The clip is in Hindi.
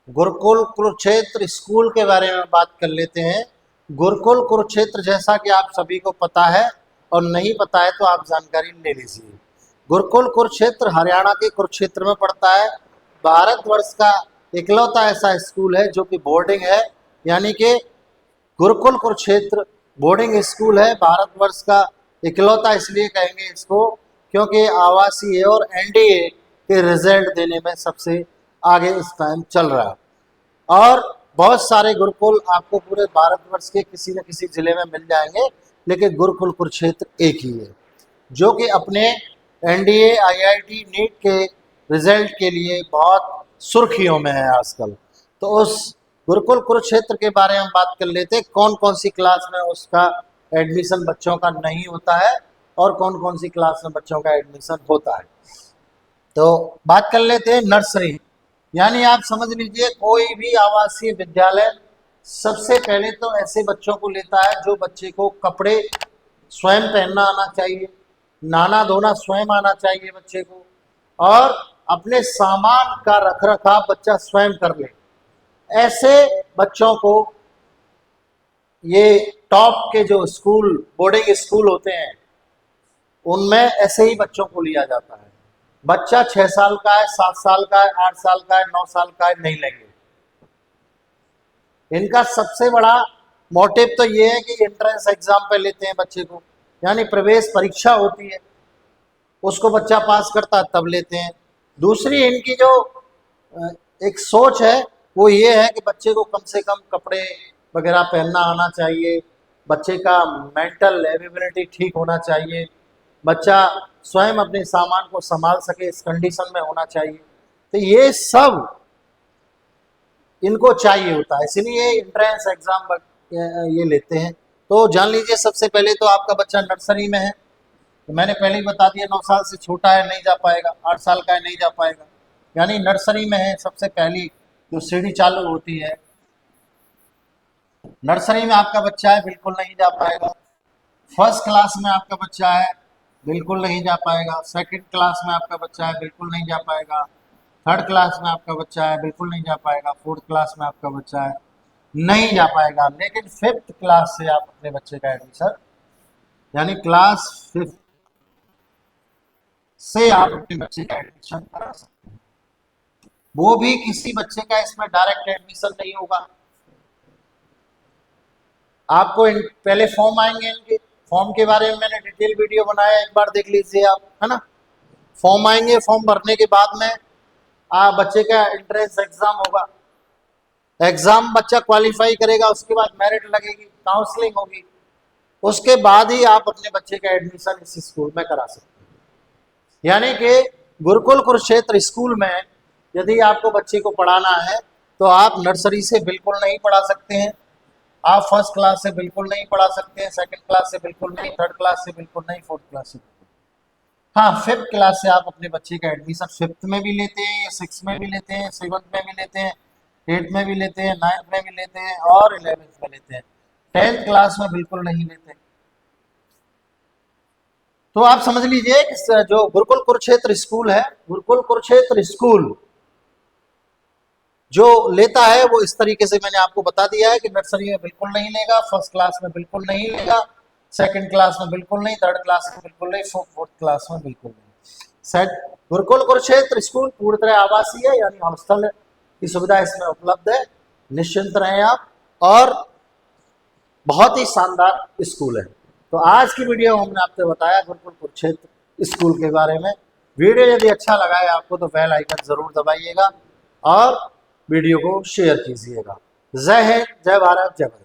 गुरुकुल कुरुक्षेत्र स्कूल के बारे में बात कर लेते हैं। गुरुकुल कुरुक्षेत्र जैसा कि आप सभी को पता है और नहीं पता है तो आप जानकारी ले लीजिए। गुरुकुल कुरुक्षेत्र हरियाणा के कुरुक्षेत्र में पड़ता है। भारतवर्ष का इकलौता ऐसा स्कूल है जो कि बोर्डिंग है, यानी कि गुरुकुल कुरुक्षेत्र बोर्डिंग स्कूल है। भारतवर्ष का इकलौता इसलिए कहेंगे इसको क्योंकि आवासीय और एनडीए के रिजल्ट देने में सबसे आगे इस टाइम चल रहा है। और बहुत सारे गुरुकुल आपको पूरे भारतवर्ष के किसी न किसी जिले में मिल जाएंगे, लेकिन गुरुकुल कुरुक्षेत्र एक ही है जो कि अपने एनडीए आईआईटी नीट के रिजल्ट के लिए बहुत सुर्खियों में है आजकल। तो उस गुरुकुल कुरुक्षेत्र के बारे में बात कर लेते हैं। कौन कौन सी क्लास में उसका एडमिशन बच्चों का नहीं होता है और कौन कौन सी क्लास में बच्चों का एडमिशन होता है। तो बात कर लेते हैं नर्सरी, यानी आप समझ लीजिए कोई भी आवासीय विद्यालय सबसे पहले तो ऐसे बच्चों को लेता है जो बच्चे को कपड़े स्वयं पहनना आना चाहिए, नहाना धोना स्वयं आना चाहिए बच्चे को, और अपने सामान का रखरखाव बच्चा स्वयं कर ले। ऐसे बच्चों को ये टॉप के जो स्कूल बोर्डिंग स्कूल होते हैं उनमें ऐसे ही बच्चों को लिया जाता है। बच्चा 6 साल का है, 7 साल का है, 8 साल का है, 9 साल का है, नहीं लेंगे। इनका सबसे बड़ा मोटिव तो ये है कि एंट्रेंस एग्जाम पे लेते हैं बच्चे को, यानी प्रवेश परीक्षा होती है, उसको बच्चा पास करता है तब लेते हैं। दूसरी इनकी जो एक सोच है वो ये है कि बच्चे को कम से कम कपड़े वगैरह पहनना आना चाहिए, बच्चे का मेंटल एबिलिटी ठीक होना चाहिए, बच्चा स्वयं अपने सामान को संभाल सके इस कंडीशन में होना चाहिए। तो ये सब इनको चाहिए होता है, इसलिए एंट्रेंस एग्जाम ये लेते हैं। तो जान लीजिए सबसे पहले तो आपका बच्चा नर्सरी में है, तो मैंने पहले ही बता दिया 9 साल से छोटा है नहीं जा पाएगा, 8 साल का है नहीं जा पाएगा, यानी नर्सरी में है। सबसे पहली जो सीढ़ी चालू होती है नर्सरी में आपका बच्चा है, बिल्कुल नहीं जा पाएगा। फर्स्ट क्लास में आपका बच्चा है, बिल्कुल नहीं जा पाएगा। सेकंड क्लास में आपका बच्चा है, बिल्कुल नहीं जा पाएगा। थर्ड क्लास में आपका बच्चा है, बिल्कुल नहीं जा पाएगा। फोर्थ क्लास में आपका बच्चा है, नहीं जा पाएगा। लेकिन 5th क्लास से आप अपने बच्चे का एडमिशन, यानी क्लास 5th से आप अपने बच्चे का एडमिशन करा सकते हैं। वो भी किसी बच्चे का इसमें डायरेक्ट एडमिशन नहीं होगा। आपको पहले फॉर्म आएंगे, इनके फॉर्म के बारे में मैंने डिटेल वीडियो बनाया, एक बार देख लीजिए आप, है ना। फॉर्म आएंगे, फॉर्म भरने के बाद में बच्चे का एंट्रेंस एग्जाम होगा। एग्जाम बच्चा क्वालिफाई करेगा, उसके बाद मेरिट लगेगी, काउंसलिंग होगी, उसके बाद ही आप अपने बच्चे का एडमिशन इस स्कूल में करा सकते हैं। यानी कि गुरुकुल कुरुक्षेत्र स्कूल में यदि आपको बच्चे को पढ़ाना है तो आप नर्सरी से बिल्कुल नहीं पढ़ा सकते हैं, आप फर्स्ट क्लास से बिल्कुल नहीं पढ़ा सकते हैं, सेकंड क्लास से बिल्कुल नहीं, थर्ड क्लास से बिल्कुल नहीं, फोर्थ क्लास से। हाँ, 5th क्लास से आप अपने बच्चे का एडमिशन 5th में भी लेते हैं, 6th में भी लेते हैं, 7th में भी लेते हैं, 8th में भी लेते हैं, 9th में भी लेते हैं और 11th में लेते हैं। 10th क्लास में बिल्कुल नहीं लेते। तो आप समझ लीजिए कि जो गुरुकुल कुरुक्षेत्र स्कूल है, गुरुकुल कुरुक्षेत्र स्कूल जो लेता है वो इस तरीके से मैंने आपको बता दिया है कि नर्सरी में बिल्कुल नहीं लेगा, फर्स्ट क्लास में बिल्कुल नहीं लेगा, सेकंड क्लास में बिल्कुल नहीं, थर्ड क्लास में बिल्कुल नहीं, फोर्थ क्लास में बिल्कुल नहीं। गुरुकुल कुरुक्षेत्र स्कूल पूरी तरह आवासीय है, यानी हॉस्टल की सुविधा इसमें उपलब्ध है, निश्चिंत रहें आप, और बहुत ही शानदार स्कूल है। तो आज की वीडियो हमने आपसे बताया गुरुकुल कुरुक्षेत्र स्कूल के बारे में। वीडियो यदि अच्छा लगा है आपको तो बेल आइकन जरूर दबाइएगा और वीडियो को शेयर कीजिएगा। जय हिंद, जय भारत, जय भारत।